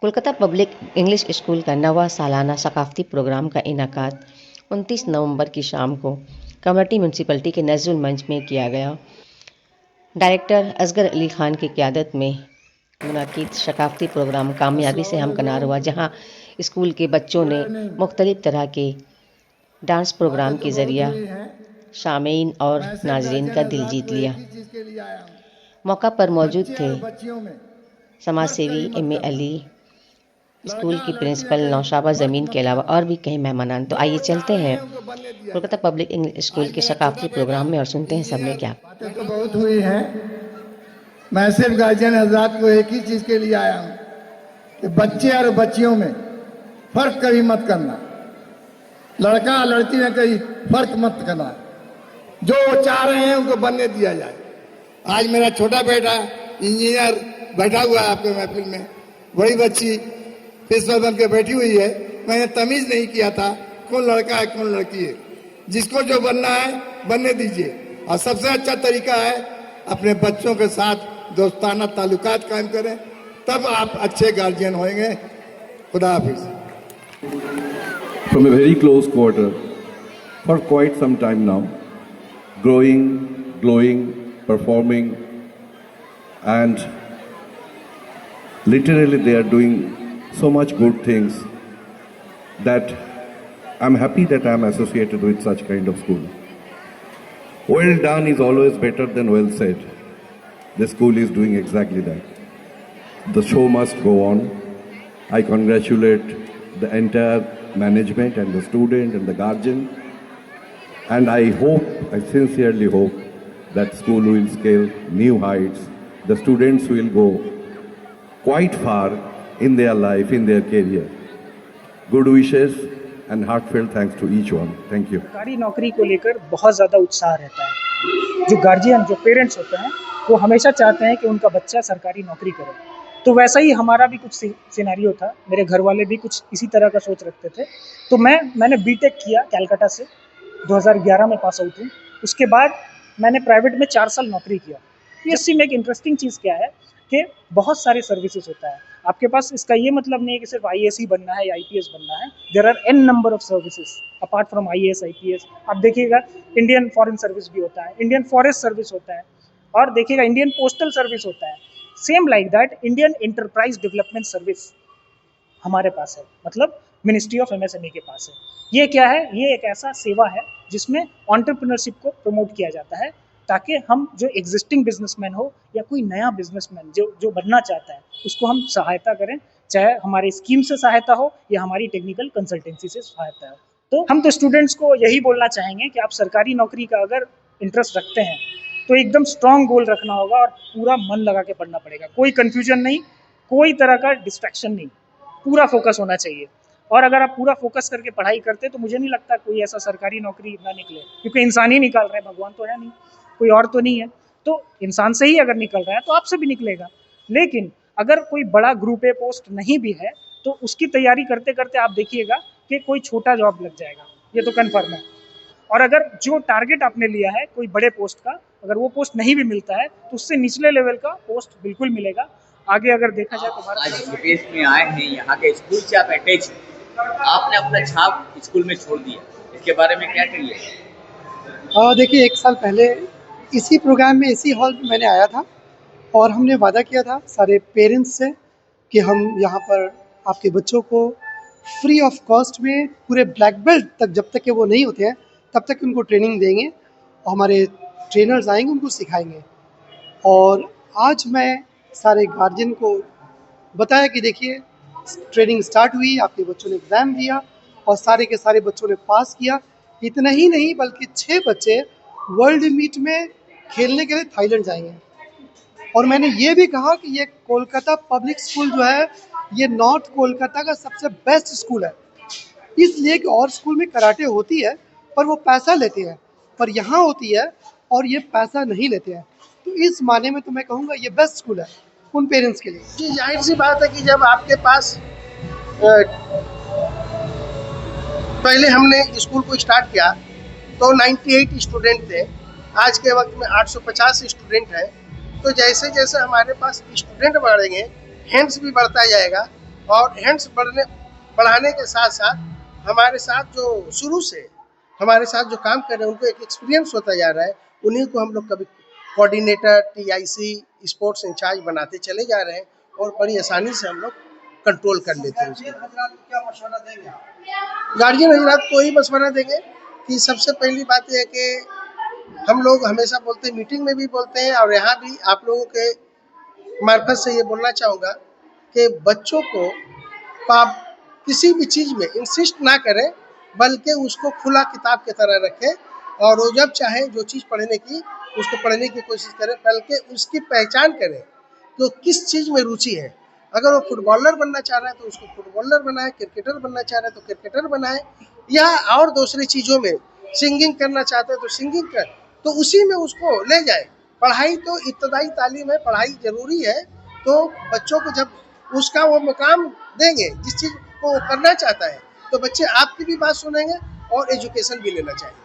Kolkata public English school का नवा सालाना सकाफ़ती प्रोग्राम का इनेकाद 29 नवंबर की शाम को कमेटी म्यूनसिपलिटी के नज़रुल मंच में किया गया। डायरेक्टर असगर अली खान की क़यादत में मुनक़िद सकाफ़ती प्रोग्राम कामयाबी से हमकिनार हुआ, जहां स्कूल के बच्चों ने मुख्तलिफ तरह के डांस प्रोग्राम के ज़रिए शामीन और नाजरीन का दिल जीत लिया। मौका पर मौजूद थे समाज सेवी एम ए अली, स्कूल की प्रिंसिपल नौशाबा ज़मीन के अलावा और भी कई मेहमान। तो आइए चलते हैं कोलकाता पब्लिक इंग्लिश स्कूल के सकाफ़ती प्रोग्राम में और सुनते हैं सबने क्या। बातें तो बहुत हुई हैं। मैं सिर्फ गार्जियन हजरात को एक ही चीज के लिए आया हूं कि बच्चे और बच्चियों में फर्क कभी मत करना, लड़का लड़की में कहीं फर्क मत करना। जो वो चाह रहे हैं उनको बनने दिया जाए। आज मेरा छोटा बेटा इंजीनियर बैठा हुआ है आपके महफिल में, बड़ी बच्ची प्रिंसिपल बन के बैठी हुई है। मैंने तमीज नहीं किया था कौन लड़का है कौन लड़की है। जिसको जो बनना है बनने दीजिए, और सबसे अच्छा तरीका है अपने बच्चों के साथ दोस्ताना ताल्लुकात कायम करें, तब आप अच्छे गार्जियन होंगे। खुदा हाफिज। From a very close quarter, for quite some time now, growing, glowing, performing, and literally they are doing so much good things that I'm happy that I'm associated with such kind of school. Well done is always better than well said. The school is doing exactly that. The show must go on. I congratulate the entire management and the student and the guardian, and I sincerely hope that school will scale new heights. The students will go quite far in their life, in their career. Good wishes and heartfelt thanks to each one. Thank you. सरकारी नौकरी को लेकर बहुत ज़्यादा उत्साह रहता है। जो गार्जियन, जो पेरेंट्स होते हैं, वो हमेशा चाहते हैं कि उनका बच्चा सरकारी नौकरी करे। तो वैसा ही हमारा भी कुछ सिनेरियो था। मेरे घर वाले भी कुछ इसी तरह का सोच रखते थे। तो मैंने बीटेक किया कैलकाटा से, 2011 में पास आउट हूँ। उसके बाद मैंने प्राइवेट में 4 साल नौकरी किया। पीएससी में एक इंटरेस्टिंग चीज़ क्या है कि बहुत सारे सर्विसेज होता है आपके पास। इसका ये मतलब नहीं है कि सिर्फ आईएएस ही बनना है या आईपीएस बनना है। There are an number of services apart from IAS IPS. आप देखिएगा इंडियन फॉरेन सर्विस भी होता है, इंडियन फॉरेस्ट सर्विस होता है, और देखिएगा इंडियन पोस्टल सर्विस होता है। Same like that Indian enterprise development service हमारे पास है, मतलब मिनिस्ट्री ऑफ एमएसएमई के पास है। ये क्या है? ये एक ऐसा सेवा है जिसमें एंटरप्रेन्योरशिप को प्रमोट किया जाता है, ताकि हम जो एग्जिस्टिंग बिजनेसमैन हो या कोई नया बिजनेसमैन जो बनना चाहता है उसको हम सहायता करें, चाहे हमारे स्कीम से सहायता हो या हमारी टेक्निकल कंसल्टेंसी से सहायता हो। तो हम तो स्टूडेंट्स को यही बोलना चाहेंगे कि आप सरकारी नौकरी का अगर इंटरेस्ट रखते हैं तो एकदम स्ट्रॉन्ग गोल रखना होगा और पूरा मन लगा के पढ़ना पड़ेगा। कोई कन्फ्यूजन नहीं, कोई तरह का डिस्ट्रैक्शन नहीं, पूरा फोकस होना चाहिए। और अगर आप पूरा फोकस करके पढ़ाई करते तो मुझे नहीं लगता कोई ऐसा सरकारी नौकरी ना निकले, क्योंकि इंसान ही निकाल रहे हैं, भगवान तो है नहीं, कोई और तो नहीं है। तो इंसान से ही अगर निकल रहा है तो आपसे भी निकलेगा। लेकिन अगर कोई बड़ा ग्रुप ए पोस्ट नहीं भी है तो उसकी तैयारी करते करते आप देखिएगा कि कोई छोटा जॉब लग जाएगा, ये तो कन्फर्म है। और अगर जो टारगेट आपने लिया है कोई बड़े पोस्ट का, अगर वो पोस्ट नहीं भी मिलता है तो उससे निचले लेवल का पोस्ट बिल्कुल मिलेगा। आगे अगर देखा जाए तो आज विदेश में आए हैं, यहाँ के स्कूल से आप अटैच हैं, आपने अपना छाप स्कूल में छोड़ दिया, इसके बारे में क्या कहिए? देखिए, 1 साल पहले इसी प्रोग्राम में, इसी हॉल में मैंने आया था और हमने वादा किया था सारे पेरेंट्स से कि हम यहाँ पर आपके बच्चों को फ्री ऑफ कॉस्ट में पूरे ब्लैक बेल्ट तक, जब तक कि वो नहीं होते हैं तब तक उनको ट्रेनिंग देंगे और हमारे ट्रेनर्स आएंगे उनको सिखाएंगे। और आज मैं सारे गार्जियन को बताया कि देखिए ट्रेनिंग स्टार्ट हुई, आपके बच्चों ने एग्ज़ाम दिया और सारे के सारे बच्चों ने पास किया। इतना ही नहीं बल्कि 6 बच्चे वर्ल्ड मीट में खेलने के लिए थाईलैंड जाएंगे। और मैंने ये भी कहा कि ये कोलकाता पब्लिक स्कूल जो है ये नॉर्थ कोलकाता का सबसे बेस्ट स्कूल है, इसलिए कि और स्कूल में कराटे होती है पर वो पैसा लेते हैं, पर यहाँ होती है और ये पैसा नहीं लेते हैं। तो इस माने में तो मैं कहूँगा ये बेस्ट स्कूल है उन पेरेंट्स के लिए। जी, जाहिर सी बात है कि जब आपके पास पहले हमने स्कूल को स्टार्ट किया तो 98 स्टूडेंट थे, आज के वक्त में 850 स्टूडेंट हैं। तो जैसे जैसे हमारे पास स्टूडेंट बढ़ेंगे, हैंड्स भी बढ़ता जाएगा और हैंड्स बढ़ाने के साथ साथ हमारे साथ जो शुरू से हमारे साथ जो काम कर रहे हैं उनको एक एक्सपीरियंस होता जा रहा है। उन्हीं को हम लोग कभी कोऑर्डिनेटर, टीआईसी, स्पोर्ट्स इंचार्ज बनाते चले जा रहे हैं और बड़ी आसानी से हम लोग कंट्रोल कर लेते हैं। गार्जियन हजरात को ही मशवरा देंगे कि सबसे पहली बात यह है कि हम लोग हमेशा बोलते हैं, मीटिंग में भी बोलते हैं और यहाँ भी आप लोगों के मार्फत से ये बोलना चाहूँगा कि बच्चों को आप किसी भी चीज़ में इंसिस्ट ना करें, बल्कि उसको खुला किताब की तरह रखें और वो जब चाहे जो चीज़ पढ़ने की उसको पढ़ने की कोशिश करें, बल्कि उसकी पहचान करें कि वो किस चीज़ में रुचि है। अगर वो फुटबॉलर बनना चाह रहा है तो उसको फुटबॉलर बनाए, क्रिकेटर बनना चाह रहा है तो क्रिकेटर बनाए, या और दूसरी चीज़ों में सिंगिंग करना चाहता है तो सिंगिंग कर, तो उसी में उसको ले जाए। पढ़ाई तो इब्तदाई तालीम है, पढ़ाई ज़रूरी है, तो बच्चों को जब उसका वो मुकाम देंगे जिस चीज़ को करना चाहता है तो बच्चे आपकी भी बात सुनेंगे और एजुकेशन भी लेना चाहिए।